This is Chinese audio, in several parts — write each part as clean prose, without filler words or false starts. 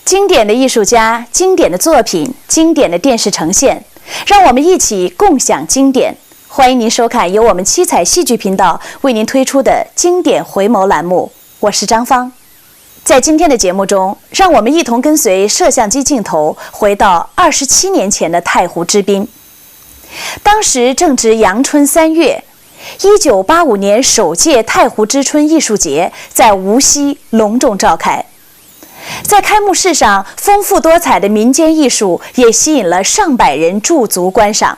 经典的艺术家、经典的作品、经典的电视呈现，让我们一起共享经典。欢迎您收看由我们七彩戏剧频道为您推出的经典回眸栏目，我是张芳。在今天的节目中，让我们一同跟随摄像机镜头回到27年前的太湖之滨。当时正值阳春3月，1985年首届太湖之春艺术节在无锡隆重召开。在开幕式上，丰富多彩的民间艺术也吸引了上百人驻足观赏，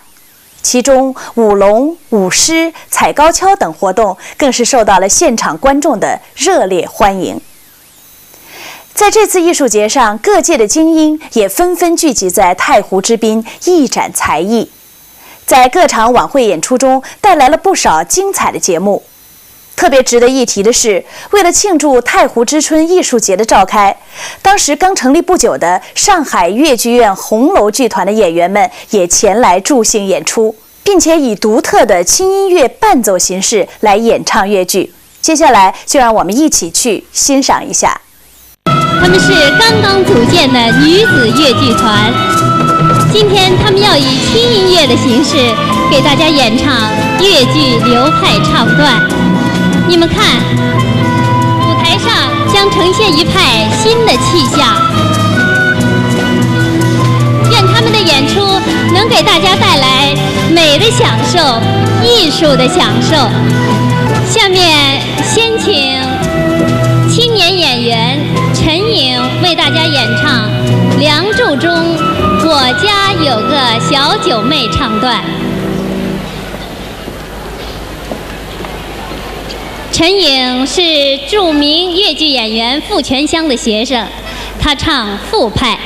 其中舞龙、舞狮、踩高跷等活动更是受到了现场观众的热烈欢迎。在这次艺术节上，各界的精英也纷纷聚集在太湖之滨一展才艺，在各场晚会演出中带来了不少精彩的节目。特别值得一提的是，为了庆祝太湖之春艺术节的召开，当时刚成立不久的上海粤剧院红楼剧团的演员们也前来助兴演出，并且以独特的轻音乐伴奏形式来演唱粤剧。接下来就让我们一起去欣赏一下。他们是刚刚组建的女子粤剧团，今天他们要以轻音乐的形式给大家演唱粤剧流派唱段。你们看，舞台上将呈现一派新的气象，愿他们的演出能给大家带来美的享受、艺术的享受。下面先请青年演员陈颖为大家演唱《梁祝》中《我家有个小九妹》唱段。陈颖是著名粤剧演员傅全香的学生，她唱傅派。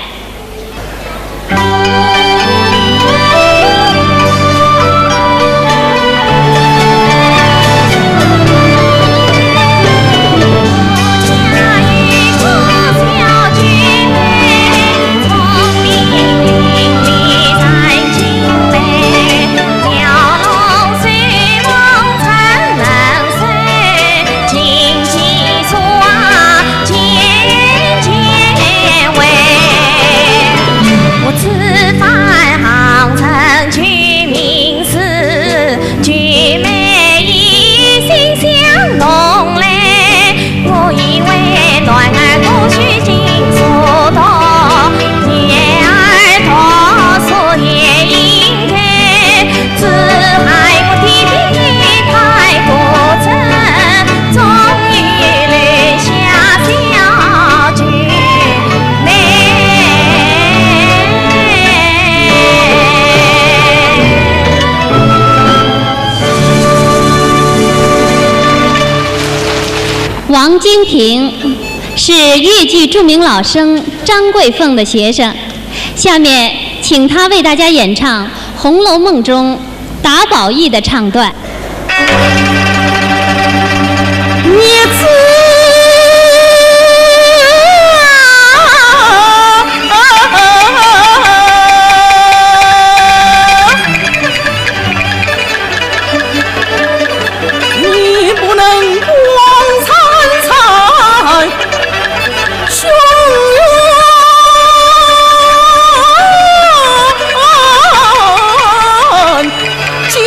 王金平是粤剧著名老生张桂凤的学生，下面请他为大家演唱《红楼梦》中达宝玉的唱段。金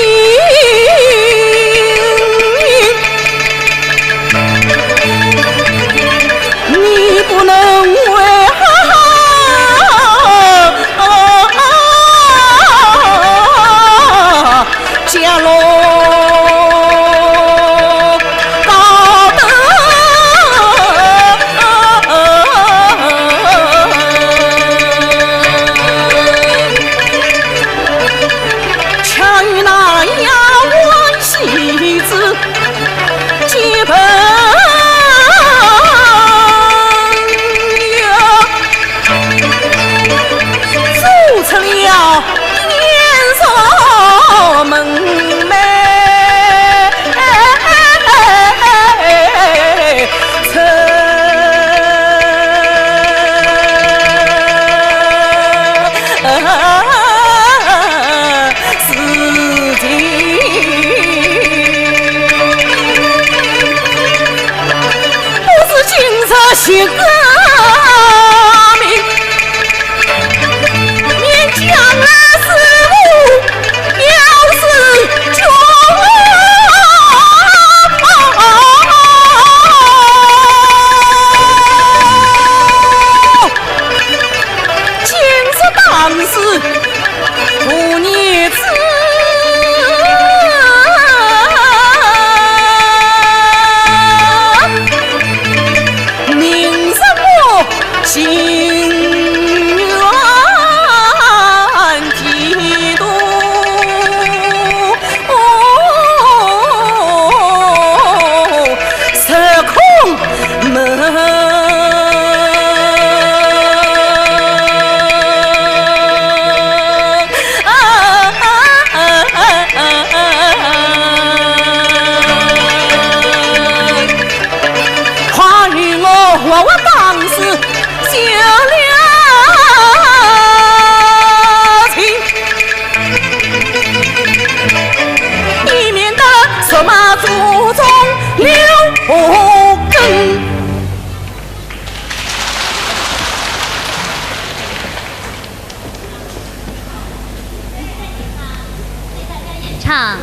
唱《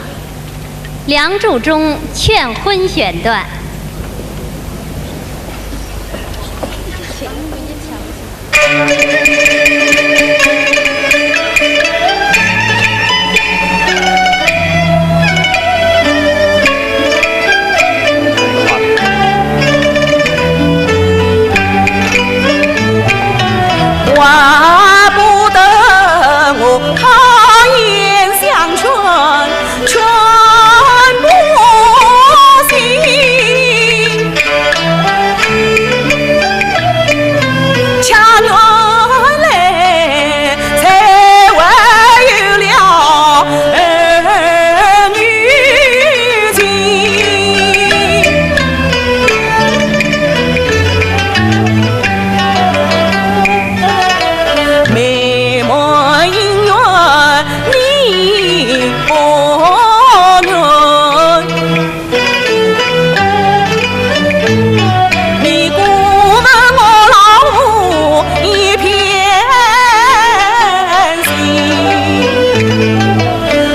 梁祝中劝婚》选段。怪不得我他言相劝，劝不行。恰原来才会有了儿女情。美梦姻缘你不愿，你顾问我老母一片心。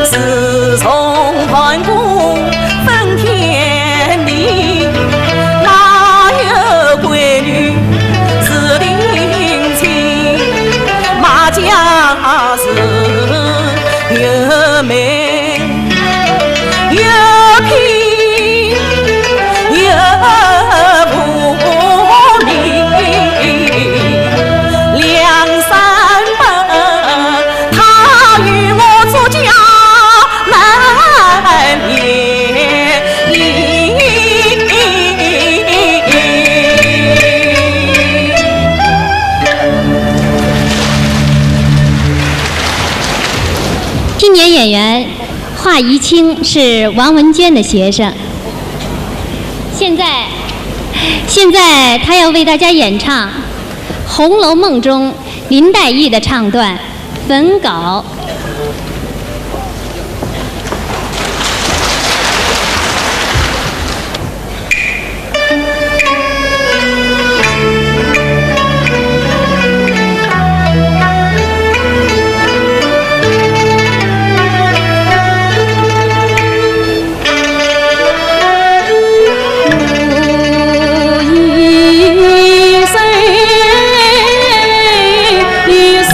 自从盘古分天地，哪有闺女是定亲？马家是又美又拼又不明，梁山伯他与我做家难免。青年演员华宜清是王文娟的学生，现在他要为大家演唱《红楼梦》中林黛玉的唱段本稿。一生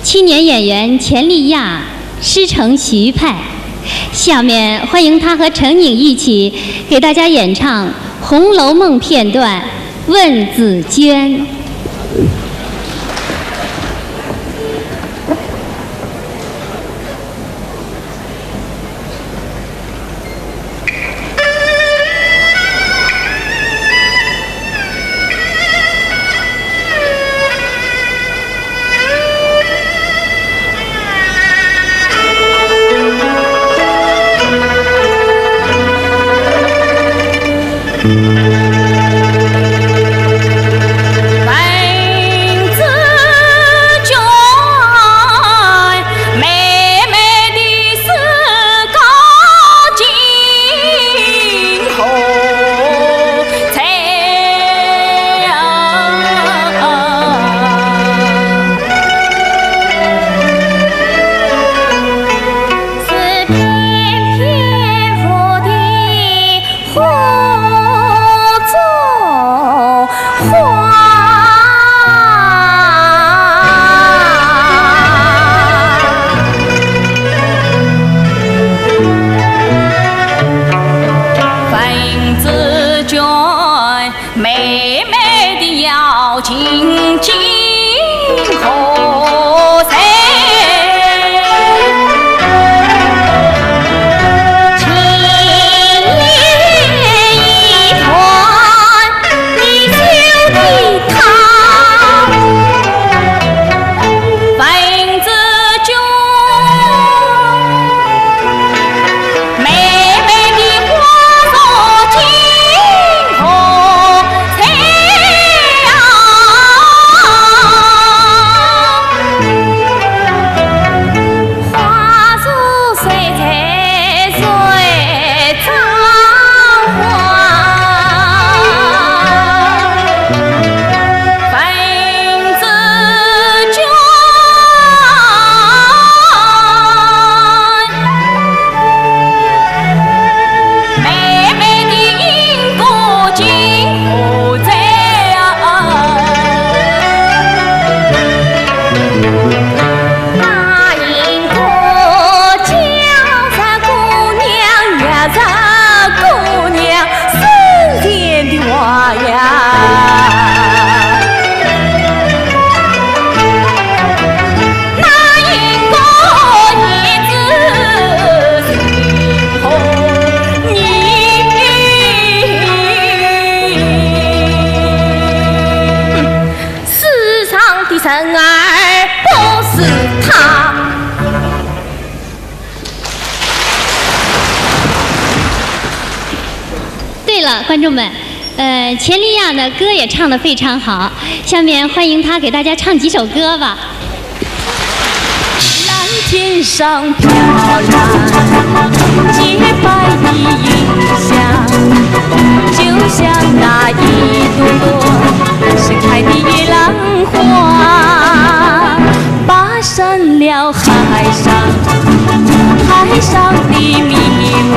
青年演员钱丽亚师承徐派，下面欢迎她和程颖一起给大家演唱《红楼梦》片段《问紫娟》。观众们，钱丽亚呢歌也唱得非常好，下面欢迎她给大家唱几首歌吧。蓝天上飘来洁白的云霞，就像那一朵朵盛开的月兰花，爬上了海上，海上的迷雾，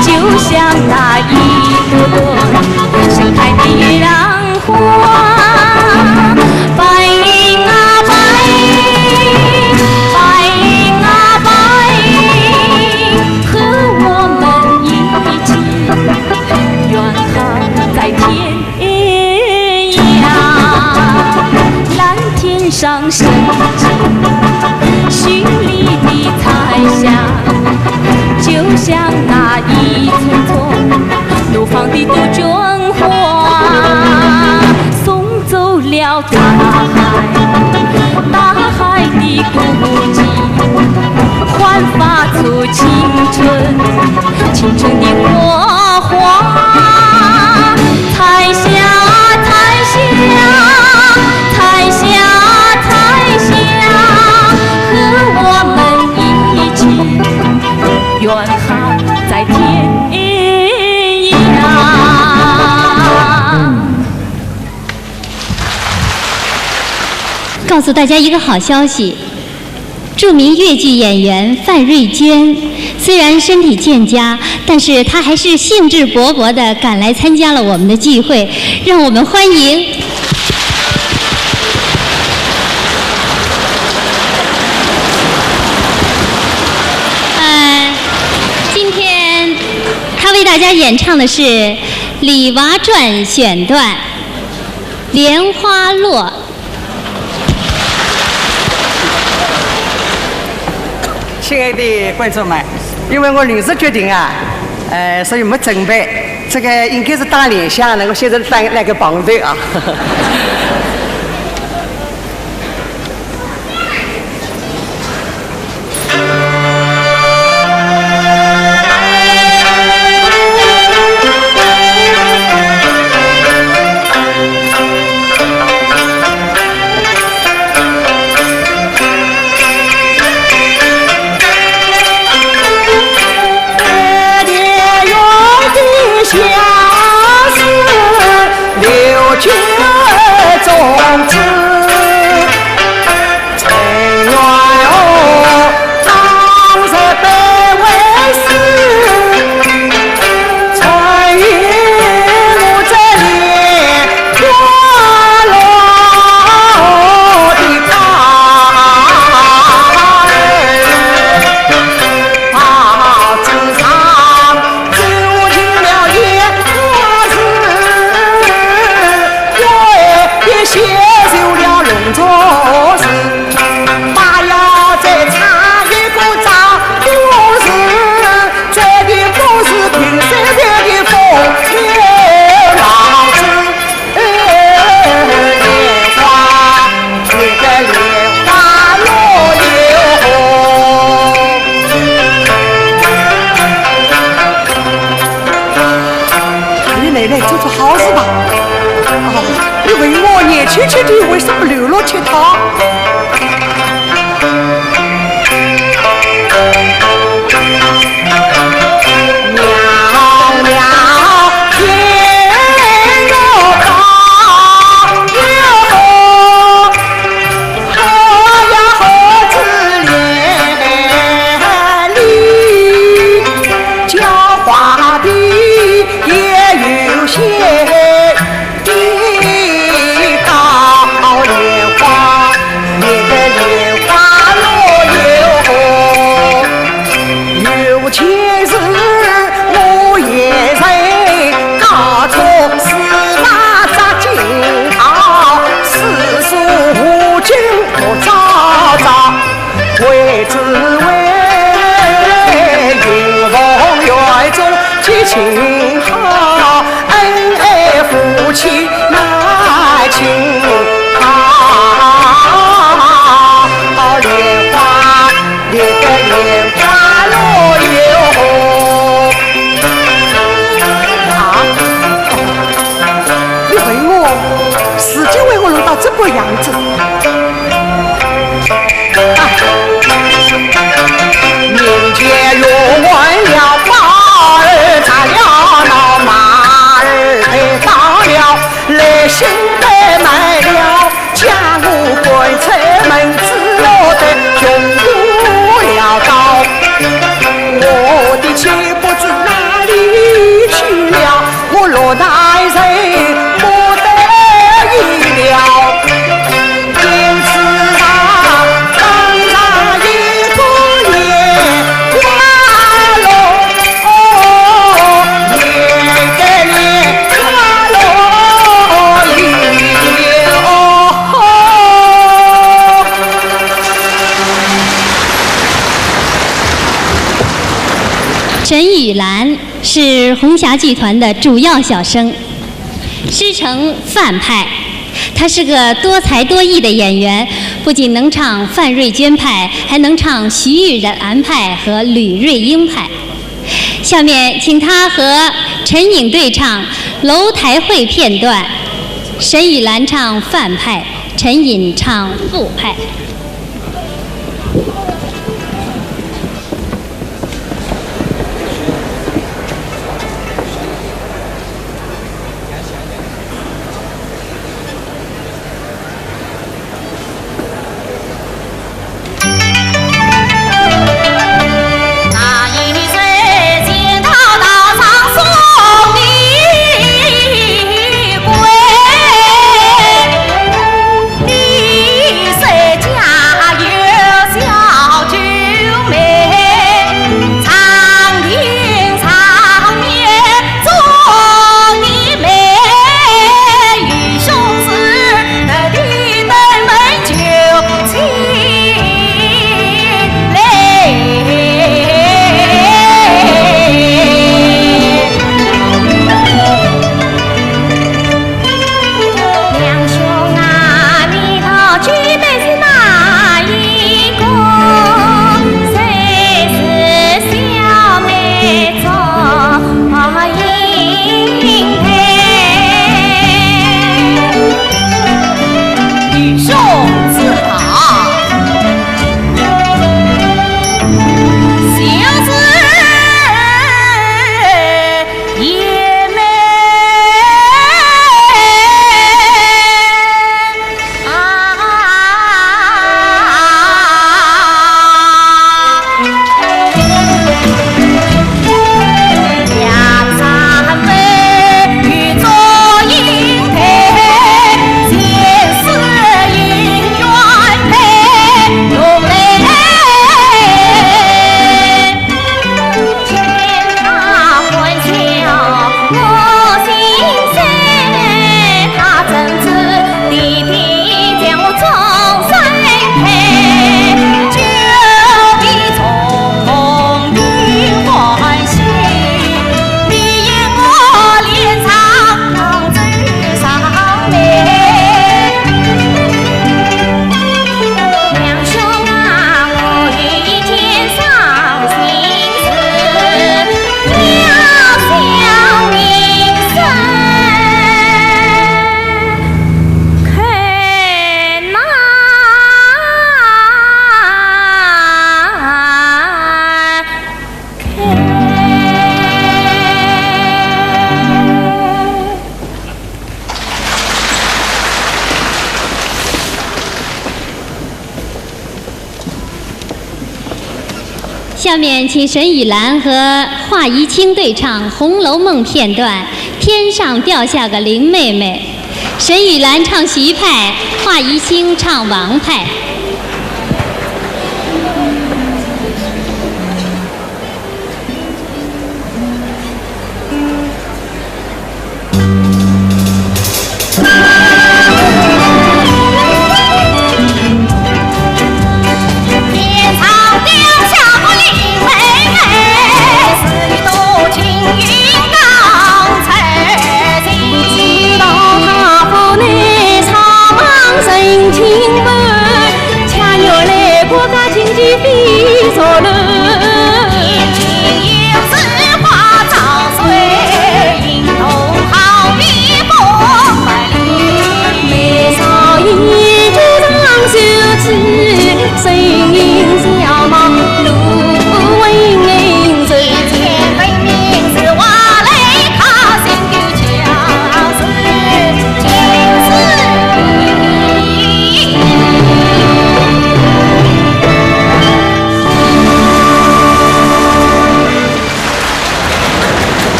就像那一朵朵盛开的月兰花。白云啊白云，白云啊白云，和我们一起远航在天涯。蓝天上升起绚丽的彩霞，就像那一丛丛怒放的杜鹃花，送走了大海，大海的孤寂，焕发出青春，青春的火花。彩霞，彩霞，彩霞，彩霞，和我们一起远航在天诉大家一个好消息，著名越剧演员范瑞娟虽然身体欠佳，但是她还是兴致勃勃地赶来参加了我们的聚会，让我们欢迎。今天她为大家演唱的是《李娃传》选段《莲花落》。亲爱的观众们，因为我临时决定啊，所以没准备，这个应该是打联想的，我现在来个旁队啊。为什么流落乞讨？情好，恩爱夫妻那情好，莲花莲个莲花落哟。啊！你问我，自己为我弄到这个样子？民间若问了马儿炸了闹，马儿被打了，来信被卖了，家务官财门子落得穷不了道。我的妻不知哪里去了，我落难人不得已了。因此啊，当上一个年花落，年个年花落一哦。陈雨兰是红霞剧团的主要小生，师承范派。她是个多才多艺的演员，不仅能唱范瑞娟派，还能唱徐玉兰派和吕瑞英派。下面请她和陈颖对唱楼台会片段，沈雨兰唱范派，陈颖唱副派。面请沈雨兰和华怡清对唱《红楼梦》片段《天上掉下个林妹妹》，沈雨兰唱徐派，华怡清唱王派。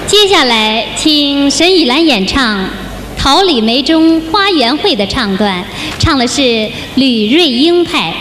接下来，请沈雨兰演唱《桃李梅中花园会》的唱段，唱的是吕瑞英派。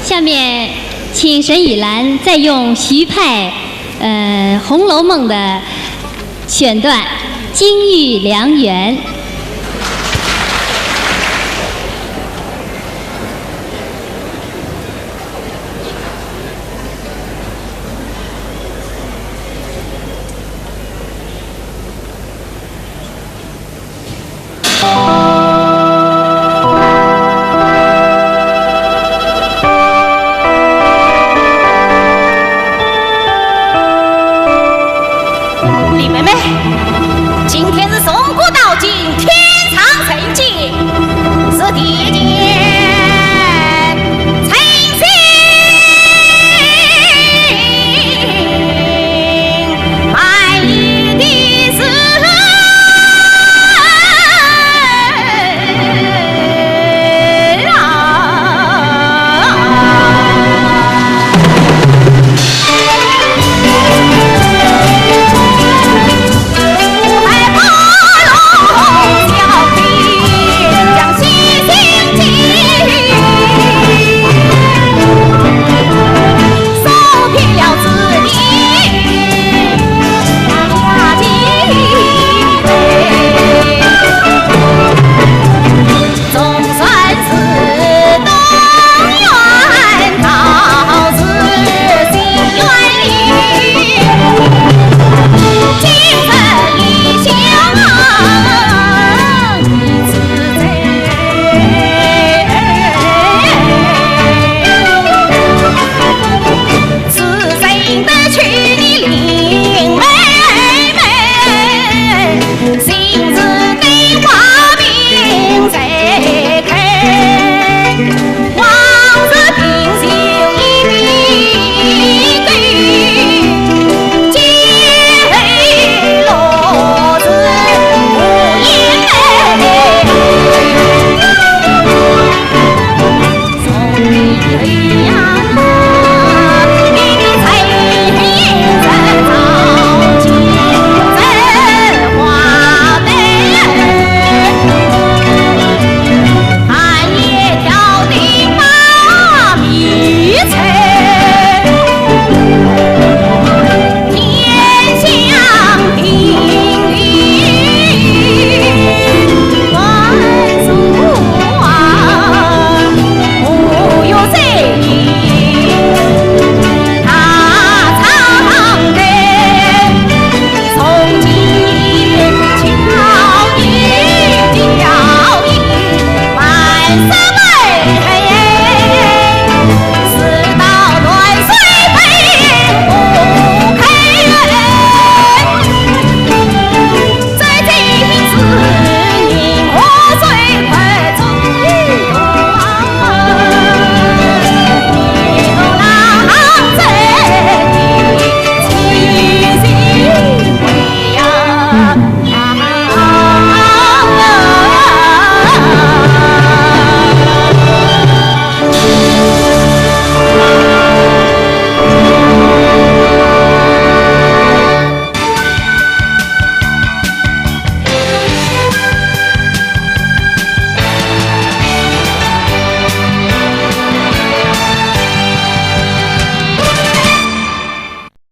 下面，请沈雨兰再用徐派《红楼梦》的选段《金玉良缘》。